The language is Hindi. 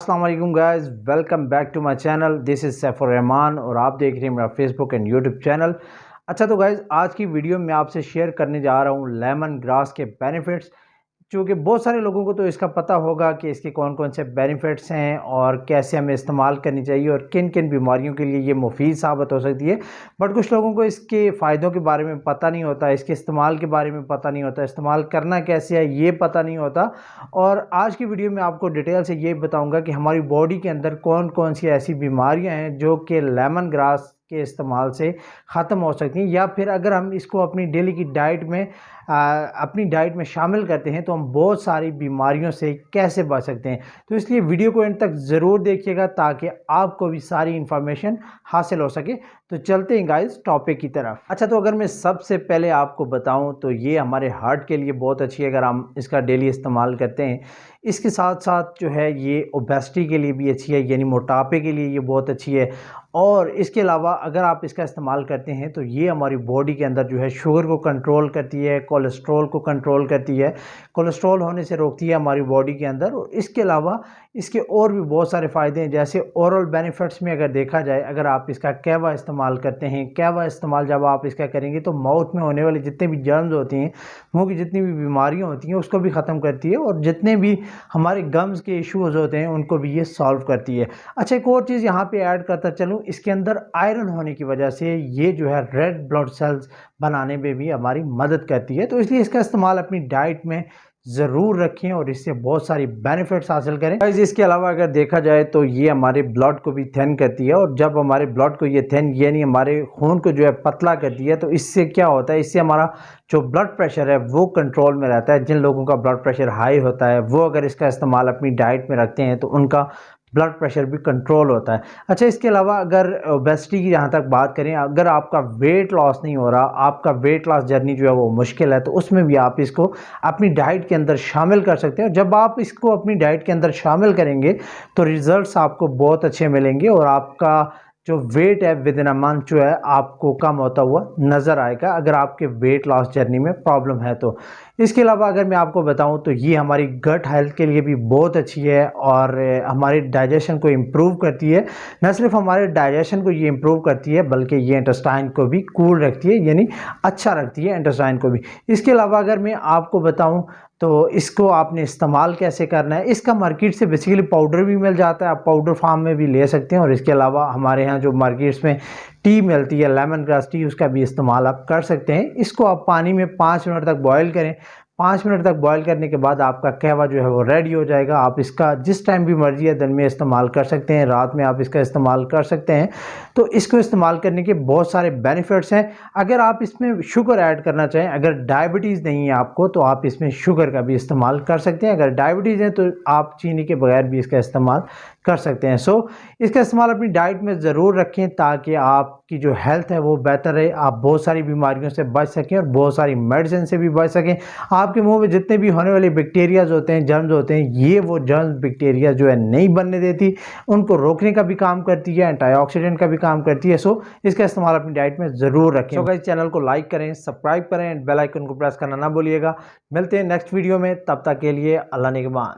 अस्सलाम वालेकुम guys, welcome back to my channel. This is Saifur Rahman और आप देख रहे हैं मेरा फेसबुक एंड यूट्यूब चैनल। अच्छा तो गाइस, आज की वीडियो में आपसे शेयर करने जा रहा हूँ लेमन ग्रास के बेनिफिट्स। चूँकि बहुत सारे लोगों को तो इसका पता होगा कि इसके कौन कौन से बेनिफिट्स हैं और कैसे हमें इस्तेमाल करनी चाहिए और किन किन बीमारियों के लिए ये मुफीद साबित हो सकती है। बट कुछ लोगों को इसके फ़ायदों के बारे में पता नहीं होता, इसके इस्तेमाल के बारे में पता नहीं होता, इस्तेमाल करना कैसे है ये पता नहीं होता। और आज की वीडियो में आपको डिटेल से ये बताऊँगा कि हमारी बॉडी के अंदर कौन कौन सी ऐसी बीमारियाँ हैं जो कि लेमन ग्रास के इस्तेमाल से ख़त्म हो सकती हैं, या फिर अगर हम इसको अपनी डेली की डाइट में अपनी डाइट में शामिल करते हैं तो हम बहुत सारी बीमारियों से कैसे बच सकते हैं। तो इसलिए वीडियो को एंड तक ज़रूर देखिएगा ताकि आपको भी सारी इन्फॉर्मेशन हासिल हो सके। तो चलते हैं गाइस टॉपिक की तरफ। अच्छा तो अगर मैं सबसे पहले आपको बताऊं तो ये हमारे हार्ट के लिए बहुत अच्छी है अगर हम इसका डेली इस्तेमाल करते हैं। इसके साथ साथ जो है ये ओबेसिटी के लिए भी अच्छी है, यानी मोटापे के लिए ये बहुत अच्छी है। और इसके अलावा अगर आप इसका इस्तेमाल करते हैं तो ये हमारी बॉडी के अंदर जो है शुगर को कंट्रोल करती है, कोलेस्ट्रॉल को कंट्रोल करती है, कोलेस्ट्रॉल होने से रोकती है हमारी बॉडी के अंदर। और इसके अलावा इसके और भी बहुत सारे फ़ायदे हैं, जैसे ओरल बेनिफिट्स में अगर देखा जाए, अगर आप इसका कहवा इस्तेमाल करते हैं, कहवा इस्तेमाल जब आप इसका करेंगे तो माउथ में होने वाले जितने भी जर्म्स होती हैं, मुंह की जितनी भी बीमारियां होती हैं उसको भी ख़त्म करती है, और जितने भी हमारे गम्स के इश्यूज़ होते हैं उनको भी ये सॉल्व करती है। अच्छा एक और चीज़ यहाँ पे ऐड करता चलूँ, इसके अंदर आयरन होने की वजह से ये जो है रेड ब्लड सेल्स बनाने में भी हमारी मदद करती है। तो इसलिए इसका इस्तेमाल अपनी डाइट में ज़रूर रखें और इससे बहुत सारी बेनिफिट्स हासिल करें। इसके अलावा अगर देखा जाए तो ये हमारे ब्लड को भी थिन करती है, और जब हमारे ब्लड को ये थिन यानी हमारे खून को जो है पतला करती है, तो इससे क्या होता है, इससे हमारा जो ब्लड प्रेशर है वो कंट्रोल में रहता है। जिन लोगों का ब्लड प्रेशर हाई होता है वो अगर इसका इस्तेमाल अपनी डाइट में रखते हैं तो उनका ब्लड प्रेशर भी कंट्रोल होता है। अच्छा इसके अलावा अगर ओबेसिटी की जहाँ तक बात करें, अगर आपका वेट लॉस नहीं हो रहा, आपका वेट लॉस जर्नी जो है वो मुश्किल है, तो उसमें भी आप इसको अपनी डाइट के अंदर शामिल कर सकते हैं। और जब आप इसको अपनी डाइट के अंदर शामिल करेंगे तो रिज़ल्ट्स आपको बहुत अच्छे मिलेंगे और आपका जो वेट है विद इन अ मंथ जो है आपको कम होता हुआ नज़र आएगा, अगर आपके वेट लॉस जर्नी में प्रॉब्लम है तो। इसके अलावा अगर मैं आपको बताऊं तो ये हमारी गट हेल्थ के लिए भी बहुत अच्छी है और हमारे डाइजेशन को इम्प्रूव करती है। न सिर्फ हमारे डाइजेशन को ये इम्प्रूव करती है बल्कि ये इंटेस्टाइन को भी कूल रखती है, यानी अच्छा रखती है इंटेस्टाइन को भी। इसके अलावा अगर मैं आपको बताऊं तो इसको आपने इस्तेमाल कैसे करना है, इसका मार्केट से बेसिकली पाउडर भी मिल जाता है, आप पाउडर फार्म में भी ले सकते हैं। और इसके अलावा हमारे यहाँ जो मार्केट्स में टी मिलती है लेमन ग्रास टी, उसका भी इस्तेमाल आप कर सकते हैं। इसको आप पानी में 5 मिनट तक बॉयल करें। 5 मिनट तक बॉयल करने के बाद आपका कहवा जो है वो रेडी हो जाएगा। आप इसका जिस टाइम भी मर्जी है दिन में इस्तेमाल कर सकते हैं, रात में आप इसका इस्तेमाल कर सकते हैं। तो इसको इस्तेमाल करने के बहुत सारे बेनिफिट्स हैं। अगर आप इसमें शुगर ऐड करना चाहें, अगर डायबिटीज़ नहीं है आपको तो आप इसमें शुगर का भी इस्तेमाल कर सकते हैं। अगर डायबिटीज़ है तो आप चीनी के बगैर भी इसका इस्तेमाल कर सकते हैं। सो इसका इस्तेमाल अपनी डाइट में ज़रूर रखें ताकि आपकी जो हेल्थ है वो बेहतर रहे, आप बहुत सारी बीमारियों से बच सकें और बहुत सारी मेडिसिन से भी बच सकें। आपके मुंह में जितने भी होने वाले बैक्टीरियाज होते हैं, जर्म्स होते हैं, ये वो जर्म्स बैक्टीरिया जो है नहीं बनने देती, उनको रोकने का भी काम करती है, एंटीऑक्सीडेंट का भी काम करती है। सो इसका इस्तेमाल अपनी डाइट में ज़रूर रखें। तो गाइस चैनल को लाइक करें, सब्सक्राइब करें, बेल आइकन को प्रेस करना ना भूलिएगा। मिलते हैं नेक्स्ट वीडियो में, तब तक के लिए अल्लाह निगहबान।